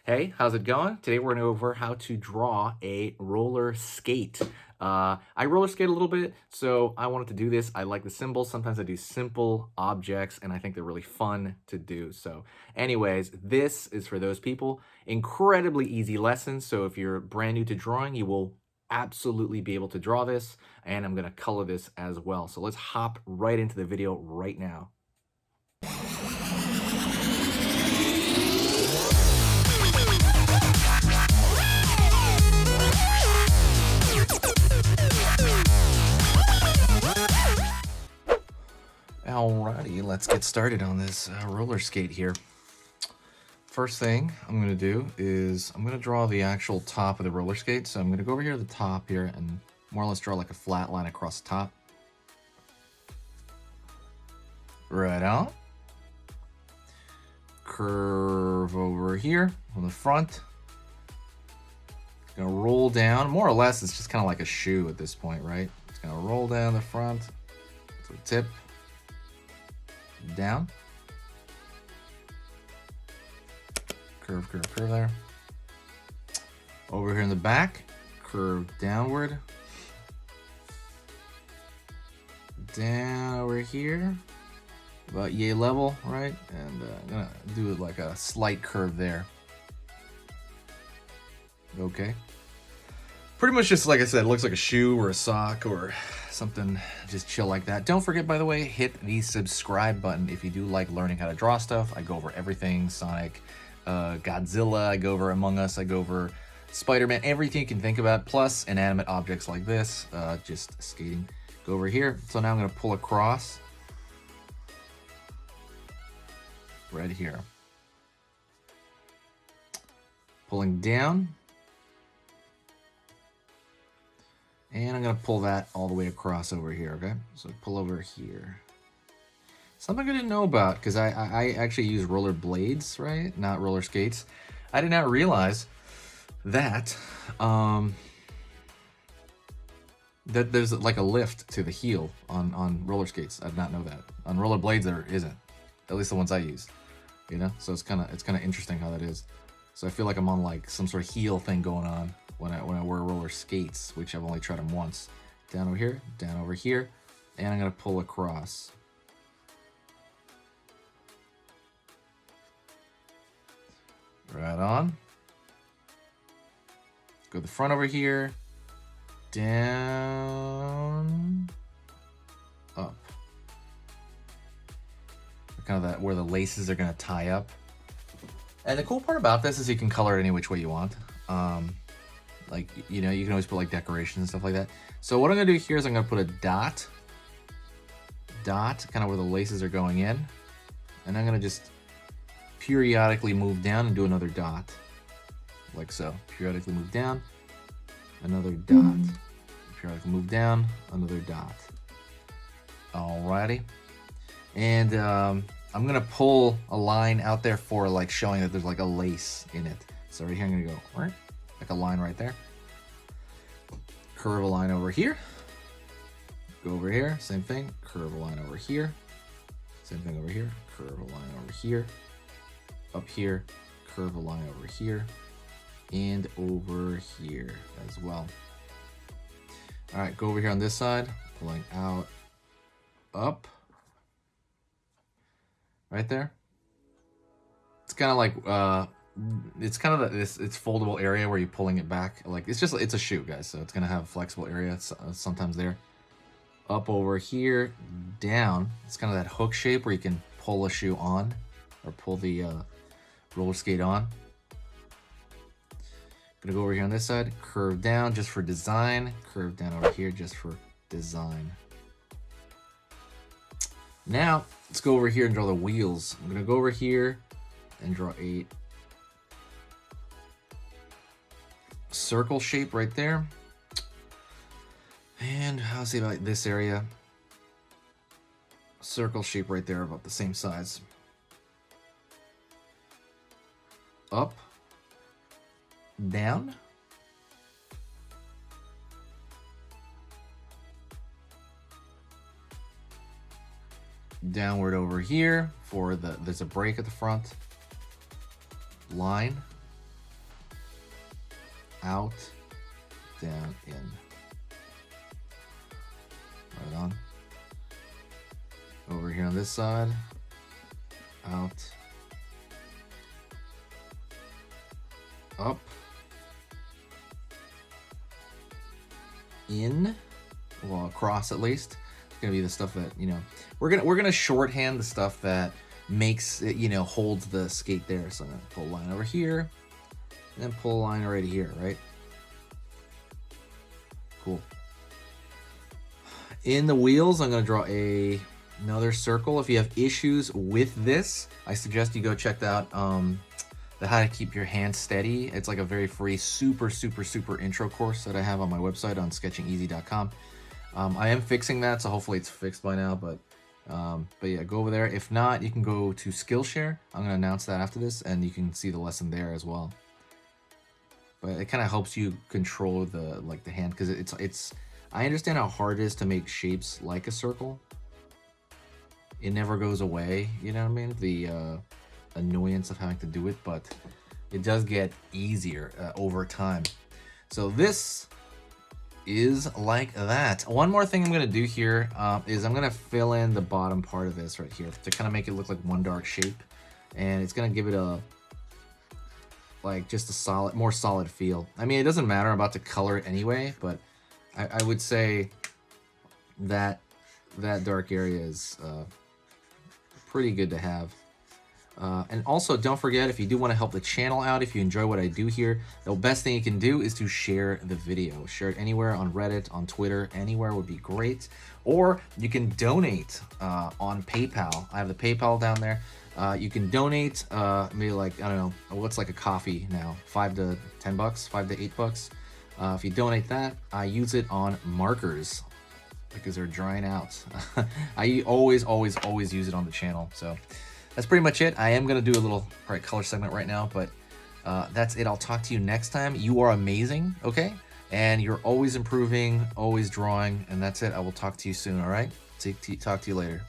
Hey, how's it going? Today we're going to go over how to draw a roller skate. I roller skate a little bit, so I wanted to do this. I like the symbols. Sometimes I do simple objects, and I think they're really fun to do. So anyways, this is for those people. Incredibly easy lesson. So if you're brand new to drawing, you will absolutely be able to draw this, and I'm going to color this as well. So let's hop right into the video right now. Alrighty, let's get started on this roller skate here. First thing I'm going to do is I'm going to draw the actual top of the roller skate. So I'm going to go over here to the top here and more or less draw like a flat line across the top. Right on. Curve over here on the front. Gonna roll down. More or less, it's just kind of like a shoe at this point, right? It's gonna roll down the front to the tip. Down. Curve, curve, curve there. Over here in the back, curve downward. Down over here, about yay level, right? And I'm gonna do like a slight curve there. Okay. Pretty much just like I said, it looks like a shoe or a sock or something just chill like that. Don't forget, by the way, hit the subscribe button if you do like learning how to draw stuff. I go over everything, Sonic, Godzilla, I go over Among Us, I go over Spider-Man, everything you can think about, plus inanimate objects like this, just skating. Go over here. So now I'm going to pull across right here. Pulling down. And I'm going to pull that all the way across over here, okay? So pull over here. Something I didn't know about, because I actually use roller blades, right? Not roller skates. I did not realize that that there's like a lift to the heel on roller skates. I did not know that. On roller blades there isn't. At least the ones I use. You know? So it's kinda interesting how that is. So I feel like I'm on like some sort of heel thing going on when I wear roller skates, which I've only tried them once. Down over here, and I'm gonna pull across. Right on. Go to the front over here, down, up. Kind of that where the laces are gonna tie up. And the cool part about this is you can color it any which way you want. Like, you know, you can always put like decorations and stuff like that. So what I'm gonna do here is I'm gonna put a dot, kind of where the laces are going in. And I'm gonna just periodically move down and do another dot. Like so. Periodically move down, another dot. Periodically move down, another dot. Alrighty. And I'm gonna pull a line out there for like showing that there's like a lace in it. So right here I'm gonna go right, like a line right there. Curve a line over here. Go over here, same thing. Curve a line over here. Same thing over here. Curve a line over here. Up here, curve a line over here. And over here as well. All right, go over here on this side, pulling out, up. Right there. It's kind of like it's kind of this foldable area where you're pulling it back. Like it's a shoe, guys, so it's gonna have a flexible area sometimes there. Up over here, down. It's kind of that hook shape where you can pull a shoe on or pull the roller skate on. Gonna go over here on this side, curve down just for design, curve down over here just for design. Now, let's go over here and draw the wheels. I'm gonna go over here and draw a circle shape right there. And I'll see about this area. Circle shape right there, about the same size. Up, down. Downward over here for there's a break at the front. Line. out, down, in. Right on. Over here on this side, out, up, in, well, across at least. It's gonna be the stuff that, you know, we're gonna shorthand the stuff that makes it, you know, holds the skate there. So I'm gonna pull a line over here, and then pull a line right here, right? Cool. In the wheels, I'm gonna draw another circle. If you have issues with this, I suggest you go check out the How to Keep Your Hand Steady. It's like a very free, super intro course that I have on my website on sketchingeasy.com. I am fixing that, so hopefully it's fixed by now, but yeah, go over there. If not, you can go to Skillshare. I'm gonna announce that after this, and you can see the lesson there as well. But it kind of helps you control the hand, because it's I understand how hard it is to make shapes like a circle. It never goes away, you know what I mean? The annoyance of having to do it, but it does get easier over time. So this is like that. One more thing I'm gonna do here is I'm gonna fill in the bottom part of this right here to kind of make it look like one dark shape, and it's gonna give it a just a more solid feel. I mean, it doesn't matter, I'm about to color it anyway, but I would say that that dark area is pretty good to have. And also, don't forget, if you do want to help the channel out, if you enjoy what I do here, the best thing you can do is to share the video. Share it anywhere, on Reddit, on Twitter, anywhere would be great. Or you can donate on PayPal. I have the PayPal down there. You can donate maybe like, I don't know, what's like a coffee now? $5 to $10, $5 to $8. If you donate that, I use it on markers because they're drying out. I always use it on the channel. So that's pretty much it. I am gonna do a little color segment right now, but that's it. I'll talk to you next time. You are amazing, okay? And you're always improving, always drawing, and that's it. I will talk to you soon, all right? Talk to you later.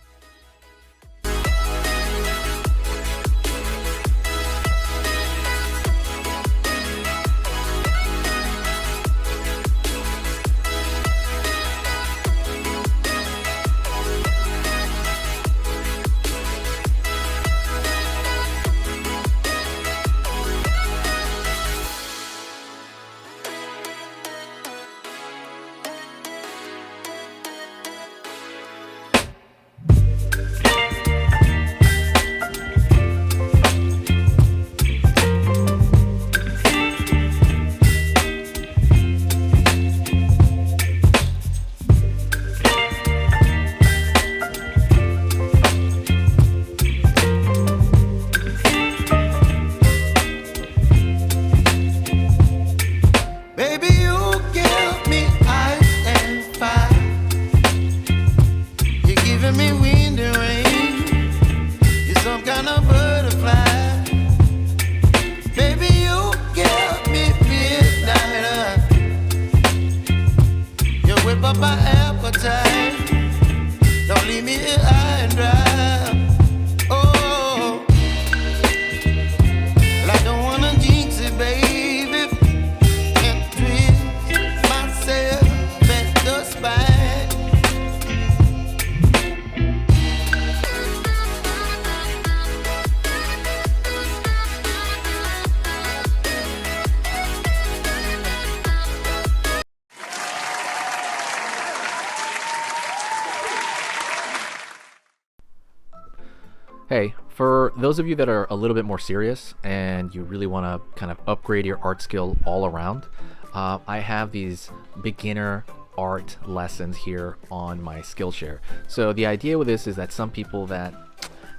Hey, for those of you that are a little bit more serious and you really want to kind of upgrade your art skill all around, I have these beginner art lessons here on my Skillshare. So the idea with this is that some people that,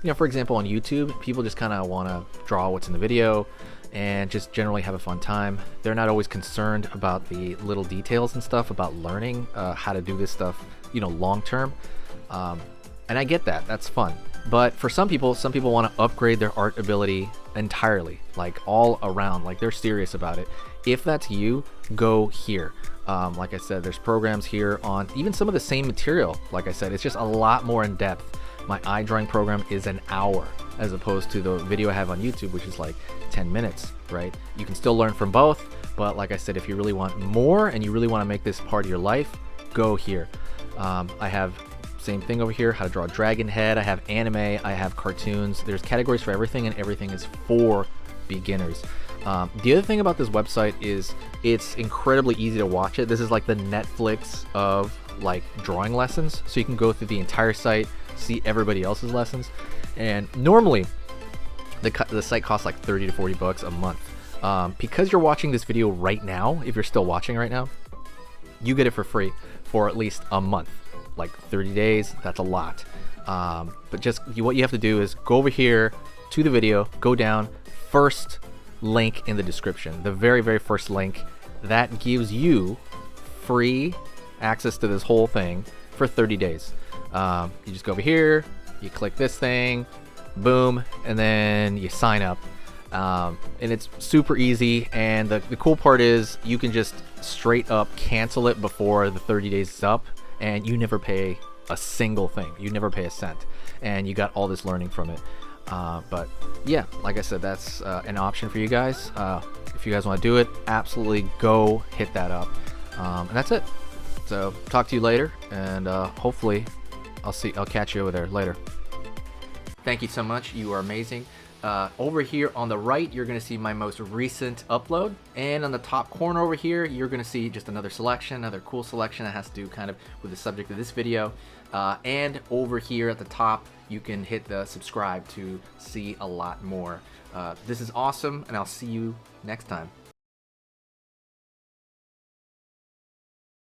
you know, for example, on YouTube, people just kind of want to draw what's in the video and just generally have a fun time. They're not always concerned about the little details and stuff about learning how to do this stuff, you know, long term. And I get that, that's fun. But for some people want to upgrade their art ability entirely, like all around, like they're serious about it. If that's you, go here. Like I said, there's programs here on even some of the same material. Like I said, it's just a lot more in depth. My eye drawing program is an hour as opposed to the video I have on YouTube, which is like 10 minutes. right? You can still learn from both, but like I said, if you really want more and you really want to make this part of your life, go here. I have same thing over here, how to draw a dragon head. I have anime, I have cartoons. There's categories for everything, and everything is for beginners. The other thing about this website is it's incredibly easy to watch it. This is like the Netflix of like drawing lessons. So you can go through the entire site, see everybody else's lessons. And normally the site costs like 30 to 40 bucks a month. Because you're watching this video right now, if you're still watching right now, you get it for free for at least a month. Like 30 days, that's a lot. But just what you have to do is go over here to the video, go down, first link in the description, the very, very first link. That gives you free access to this whole thing for 30 days. You just go over here, you click this thing, boom, and then you sign up. And it's super easy, and the cool part is you can just straight up cancel it before the 30 days is up, and you never pay a single thing. You never pay a cent, and you got all this learning from it. But yeah, like I said, that's an option for you guys. If you guys want to do it, absolutely go hit that up. And that's it. So talk to you later, and hopefully I'll catch you over there later. Thank you so much. You are amazing. Over here on the right, you're going to see my most recent upload, and on the top corner over here, you're going to see just another selection, another cool selection that has to do kind of with the subject of this video. And over here at the top, you can hit the subscribe to see a lot more. This is awesome, and I'll see you next time.